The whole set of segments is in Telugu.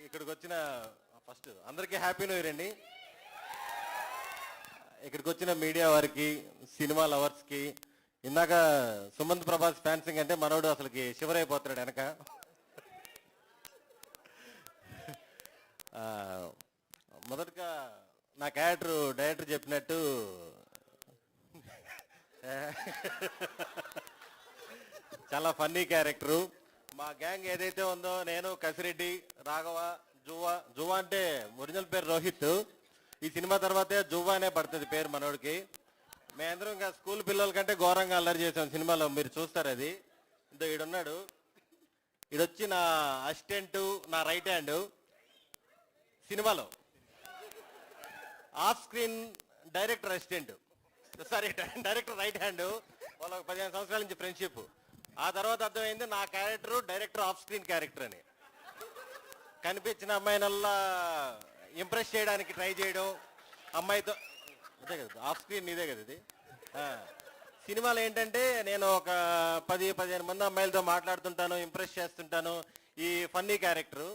ఇక్కడికి వచ్చిన ఫస్ట్ అందరికీ హ్యాపీ న్యూ ఇయర్ అండి. ఇక్కడికి వచ్చిన మీడియా వారికి, సినిమా లవర్స్కి, ఇందాక సుమంత్ ప్రభాస్ ఫ్యాన్సింగ్ అంటే మనోడు అసలుకి శివరైపోతున్నాడు వెనక. మొదటగా నా క్యారెక్టర్ డైరెక్టర్ చెప్పినట్టు చాలా ఫన్నీ క్యారెక్టరు. మా గ్యాంగ్ ఏదైతే ఉందో, నేను, కసిరెడ్డి, రాఘవ, జువ్వా అంటే ఒరిజినల్ పేరు రోహిత్. ఈ సినిమా తర్వాతే జువ్వా అనే పడుతుంది పేరు మనోడికి. మేమందరం ఇంకా స్కూల్ పిల్లల కంటే ఘోరంగా అల్లరి చేసాం సినిమాలో, మీరు చూస్తారు అది. ఇంత ఈడున్నాడు, ఈడొచ్చి నా అసిస్టెంట్, నా రైట్ హ్యాండ్ సినిమాలో. Off screen director assistant, sorry director right hand. వాళ్ళకి 15 సంవత్సరాల నుంచి ఫ్రెండ్షిప్. ఆ తర్వాత అర్థమైంది నా character director off screen character అని. కనిపించిన అమ్మాయినల్లా ఇంప్రెస్ చేయడానికి ట్రై చేయడం, అమ్మాయితో. అదే కదా ఆఫ్ స్క్రీన్, ఇదే కదా ఇది. సినిమాలో ఏంటంటే నేను ఒక 10-15 మంది అమ్మాయిలతో మాట్లాడుతుంటాను, ఇంప్రెస్ చేస్తుంటాను. ఈ ఫన్నీ క్యారెక్టరు.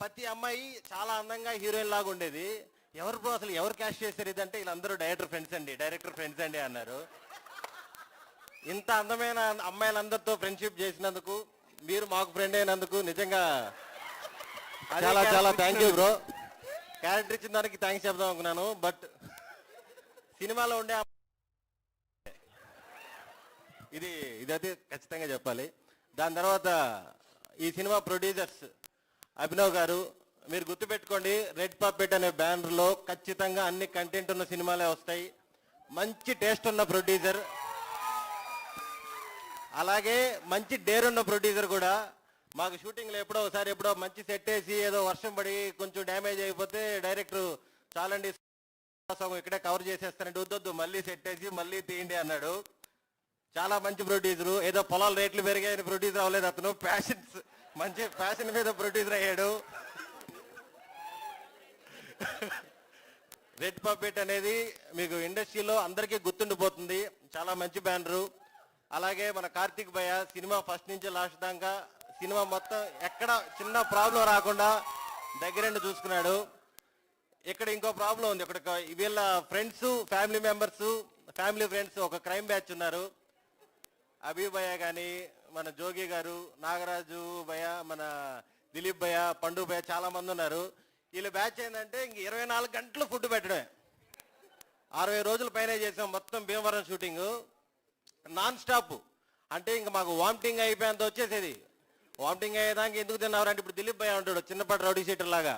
ప్రతి అమ్మాయి చాలా అందంగా హీరోయిన్ లాగా ఉండేది. ఎవరు అసలు ఎవరు క్యాష్ చేశారు ఇదంటే, వీళ్ళందరూ డైరెక్టర్ ఫ్రెండ్స్ అండి అన్నారు. ఇంత అందమైన అమ్మాయిలందరితో ఫ్రెండ్షిప్ చేసినందుకు, మీరు మాకు ఫ్రెండ్ అయినందుకు నిజంగా చాలా చాలా థ్యాంక్ యూ బ్రో. క్యారెక్టర్ ఇచ్చిన దానికి థ్యాంక్స్ చెప్దాం అనుకున్నాను, బట్ సినిమాలో ఉండే ఇదైతే ఖచ్చితంగా చెప్పాలి. దాని తర్వాత ఈ సినిమా ప్రొడ్యూసర్స్ అభినవ్ గారు, మీరు గుర్తుపెట్టుకోండి, రెడ్ పప్పెట్ అనే బ్యానర్లో ఖచ్చితంగా అన్ని కంటెంట్ ఉన్న సినిమాలే వస్తాయి. మంచి టేస్ట్ ఉన్న ప్రొడ్యూసర్, అలాగే మంచి డేర్ ఉన్న ప్రొడ్యూసర్ కూడా. మాకు షూటింగ్లో ఎప్పుడో మంచి సెట్ వేసి ఏదో వర్షం పడి కొంచెం డ్యామేజ్ అయిపోతే డైరెక్టర్ చాలండి ఇక్కడే కవర్ చేసేస్తానండి, వద్దొద్దు మళ్ళీ సెట్ వేసి మళ్ళీ తీయండి అన్నాడు. చాలా మంచి ప్రొడ్యూసరు. ఏదో పొలాల రేట్లు పెరిగాయని ప్రొడ్యూసర్ అవ్వలేదు అతను, మంచి ప్యాషన్ మీద ప్రొడ్యూసర్ అయ్యాడు. రెడ్ పప్పెట్ అనేది మీకు ఇండస్ట్రీలో అందరికీ గుర్తుండిపోతుంది, చాలా మంచి బ్యానరు. అలాగే మన కార్తిక్ భయ్య సినిమా ఫస్ట్ నుంచి లాస్ట్ దాకా సినిమా మొత్తం ఎక్కడ చిన్న ప్రాబ్లం రాకుండా దగ్గరండి చూసుకున్నాడు. ఇక్కడ ఇంకో ప్రాబ్లం ఉంది. ఇక్కడ వీళ్ళ ఫ్రెండ్స్, ఫ్యామిలీ ఫ్రెండ్స్ ఒక క్రైమ్ బ్యాచ్ ఉన్నారు. అభి భయ్య కానీ, మన జోగి గారు, నాగరాజు భయ్య, మన దిలీప్ భయ్య, పండు భయ్య, చాలా మంది ఉన్నారు. వీళ్ళ బ్యాచ్ ఏంటంటే ఇంక 24 గంటలు ఫుడ్ పెట్టడమే. 60 రోజుల పైన చేసాం మొత్తం భీమవరం షూటింగ్ నాన్ స్టాప్. అంటే ఇంక మాకు వామిటింగ్ అయిపోయేంత వచ్చేసేది. వామిటింగ్ అయ్యేదానికి ఎందుకు తిన్నావు అంటే, ఇప్పుడు దిలీప్ భయ్య ఉంటాడు చిన్నపాటి రౌడీ షీటర్ లాగా,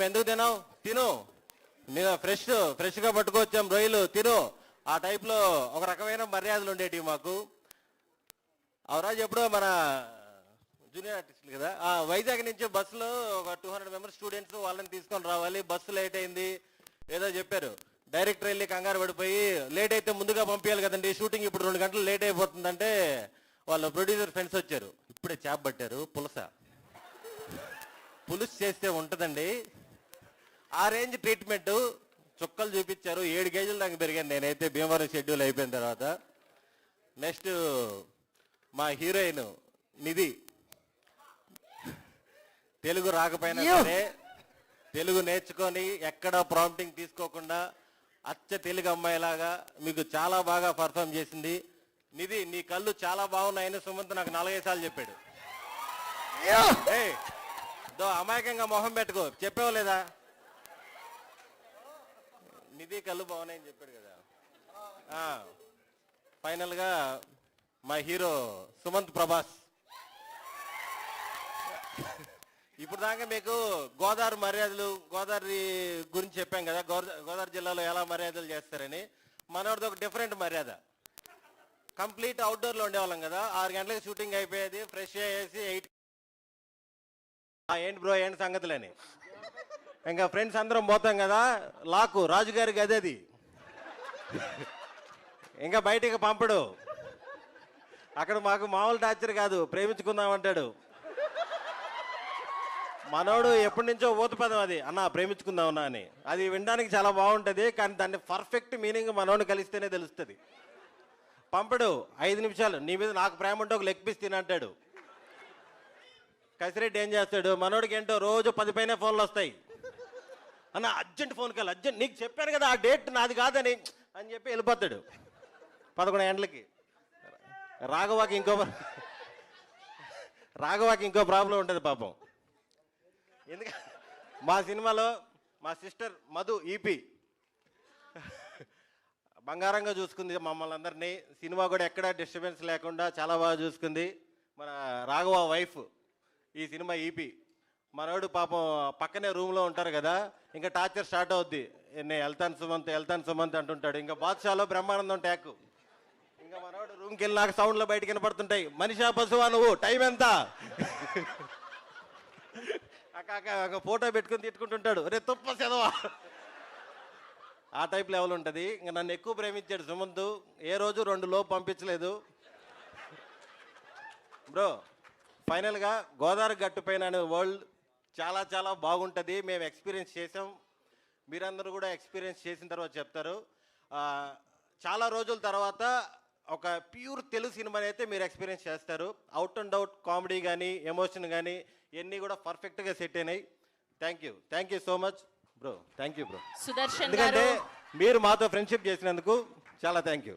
ఎందుకు తిన్నావు, తిను, నేను ఫ్రెష్గా పట్టుకొచ్చాం రొయ్యలు, తిను. ఆ టైప్లో ఒక రకమైన మర్యాదలు ఉండేటివి మాకు. అవరాజు ఎప్పుడో మన జూనియర్ ఆర్టిస్టులు కదా, వైజాగ్ నుంచి బస్సులో ఒక 200 మెంబర్స్ స్టూడెంట్స్, వాళ్ళని తీసుకొని రావాలి, బస్సు లేట్ అయింది ఏదో చెప్పారు. డైరెక్టర్ వెళ్ళి కంగారు పడిపోయి, లేట్ అయితే ముందుగా పంపించాలి కదండి, షూటింగ్ ఇప్పుడు 2 గంటలు లేట్ అయిపోతుందంటే వాళ్ళ ప్రొడ్యూసర్ ఫ్రెండ్స్ వచ్చారు, ఇప్పుడే చేప పట్టారు పులుసు చేస్తే ఉంటుందండి, ఆ రేంజ్ ట్రీట్మెంట్. చుక్కలు చూపించారు, 7 కేజీలు దాకా పెరిగాను నేనైతే భీమవరం షెడ్యూల్ అయిపోయిన తర్వాత. నెక్స్ట్ మా హీరోయిన్ నిధి, తెలుగు రాకపోయినా సరే తెలుగు నేర్చుకొని ఎక్కడ ప్రాంప్టింగ్ తీసుకోకుండా అచ్చ తెలుగు అమ్మాయిలాగా మీకు చాలా బాగా పర్ఫామ్ చేసింది. నిధి, నీ కళ్ళు చాలా బాగున్నాయని సుమంత్ నాకు 4-5 సార్లు చెప్పాడు. అమాయకంగా మొహం పెట్టుకో, చెప్పావు లేదా? నిధి కళ్ళు బాగున్నాయని చెప్పాడు కదా. ఫైనల్గా మా హీరో సుమంత్ ప్రభాస్. ఇప్పుడు దాకా మీకు గోదావరి గురించి చెప్పాం కదా, గోదావరి జిల్లాలో ఎలా మర్యాదలు చేస్తారని. మనోడిది ఒక డిఫరెంట్ మర్యాద. కంప్లీట్ అవుట్డోర్లో ఉండేవాళ్ళం కదా, 6 గంటలకు షూటింగ్ అయిపోయేది, ఫ్రెష్ అయ్యేసి 8 ఏంటి బ్రో ఏంటి సంగతులని ఇంకా ఫ్రెండ్స్ అందరం పోతాం కదా, లాకు రాజుగారి గది ఇంకా బయటికి పంపడు. అక్కడ మాకు మామూలు టార్చర్ కాదు, ప్రేమించుకుందామంటాడు. మనోడు ఎప్పటి నుంచో ఊతపదం అది, అన్న ప్రేమించుకుందామన్నా అని. అది వినడానికి చాలా బాగుంటుంది, కానీ దాన్ని పర్ఫెక్ట్ మీనింగ్ మనోడిని కలిస్తేనే తెలుస్తుంది. పంపడు 5 నిమిషాలు, నీ మీద నాకు ప్రేమ ఉంటే ఒక లెగ్ పీస్ తినంటాడు. కసిరెడ్డి ఏం చేస్తాడు, మనోడికి ఏంటో రోజు 10 పైన ఫోన్లు వస్తాయి. అన్న అర్జెంట్ ఫోన్ కాల్, అర్జెంట్, నీకు చెప్పాను కదా ఆ డేట్ నాది కాదని అని చెప్పి వెళ్ళిపోతాడు 11 గంటలకి. రాఘవాకి ఇంకో ప్రాబ్లం ఉంటుంది పాపం. ఎందుకంటే మా సినిమాలో మా సిస్టర్ మధు ఈపీ బంగారంగా చూసుకుంది మమ్మల్ని అందరినీ. సినిమా కూడా ఎక్కడ డిస్టర్బెన్స్ లేకుండా చాలా బాగా చూసుకుంది. మన రాఘవ వైఫ్ ఈ సినిమా ఈపీ. మనోడు పాపం పక్కనే రూమ్లో ఉంటారు కదా, ఇంకా టార్చర్ స్టార్ట్ అవుద్ది. నేను వెళ్తాను సుమంత్ అంటుంటాడు. ఇంకా బాద్షాలో బ్రహ్మానందం ట్యాక్. ఇంకా మనోడు రూమ్కి వెళ్ళినాక సౌండ్లో బయటకు వినపడుతుంటాయి, మనిషా పశువా నువ్వు, టైం ఎంత అక్క ఫోటో పెట్టుకుని తిట్టుకుంటుంటాడు, రే తుప్ప చదవా. ఆ టైప్ లెవెల్ ఉంటుంది. ఇంకా నన్ను ఎక్కువ ప్రేమించాడు సుమంత్, ఏ రోజు 2 లోపు పంపించలేదు. బ్రో ఫైనల్గా గోదావరి గట్టు పైన అనే వరల్డ్ చాలా చాలా బాగుంటుంది. మేము ఎక్స్పీరియన్స్ చేసాం, మీరందరూ కూడా ఎక్స్పీరియన్స్ చేసిన తర్వాత చెప్తారు. చాలా రోజుల తర్వాత ఒక ప్యూర్ తెలుగు సినిమాని అయితే మీరు ఎక్స్పీరియన్స్ చేస్తారు. అవుట్ అండ్ అవుట్ కామెడీ కానీ ఎమోషన్ కానీ ఇవన్నీ కూడా పర్ఫెక్ట్గా సెట్ అయినాయి. Thank you so much bro. Thank you bro. Sudarshan ఎందుకంటే మీరు మాతో ఫ్రెండ్షిప్ చేసినందుకు చాలా థ్యాంక్ యూ.